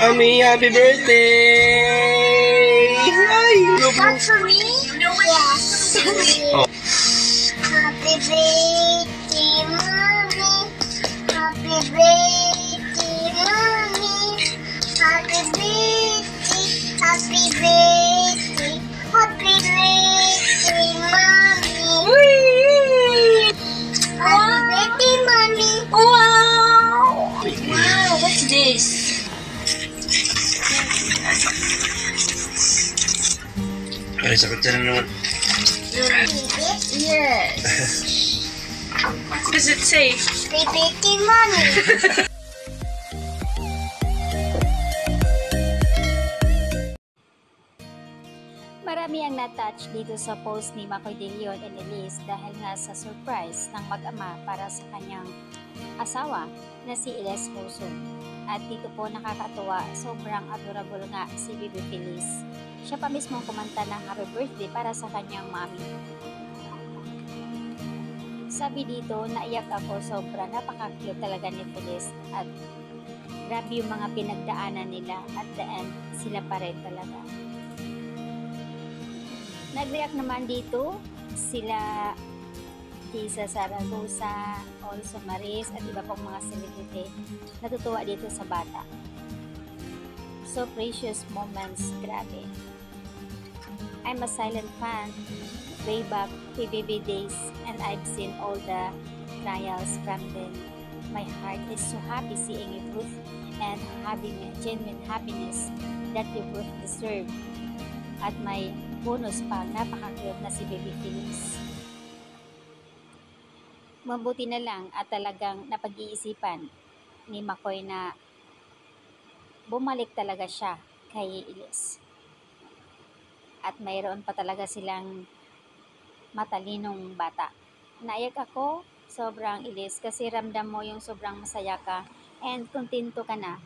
Ami, happy birthday! Ay, That's for me? Yes. Oh. Happy birthday, Mommy. Happy birthday, Mommy. Happy birthday. Happy birthday. Happy birthday, Mommy. Happy birthday, Mommy. Wow! Wow, what's this? Ay, sakit na naman. Yes. What does it say? Happy birthday, Mommy. Marami ang na-touch dito sa post ni Makoy De Leon and Elise dahil nga sa surprise ng mag-ama para sa kanyang asawa na si Elias Hoson. At dito po nakakatuwa, sobrang adorable nga si Bibi Feliz. Siya pa mismo kumanta ng happy birthday para sa kanyang mami. Sabi dito, naiyak ako, sobra, napaka-cute talaga ni Feliz at grabe yung mga pinagdaanan nila, at the end, sila pa rin talaga. Nag-react naman dito sila Tisa Zaragoza, also Maris at iba pang mga celebrity. Natutuwa dito sa bata. So precious moments, grabe. I'm a silent fan way back PBB days and I've seen all the trials from them. My heart is so happy seeing you both and having a genuine happiness that you both deserve. At may bonus pa, napaka-cute na si Baby Feliz. Mabuti na lang at talagang napag-iisipan ni Makoy na bumalik talaga siya kay Elias. At mayroon pa talaga silang matalinong bata. Naiyak ako, sobrang Elias, kasi ramdam mo yung sobrang masaya ka and kontento ka na.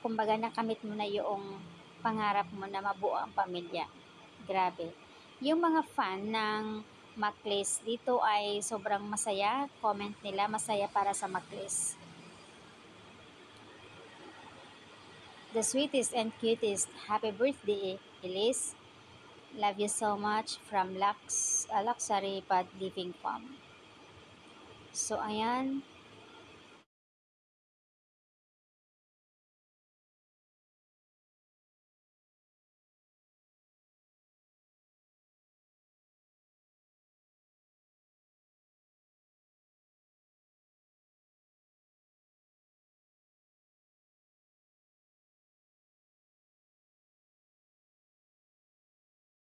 Kumbaga nakamit mo na yung pangarap mo na mabuo ang pamilya. Grabe. Yung mga fan ng Maclis dito ay sobrang masaya. Comment nila, masaya para sa Maclis. The sweetest and cutest. Happy birthday, Elise. Love you so much from Luxury Pad Living Farm. So, ayan.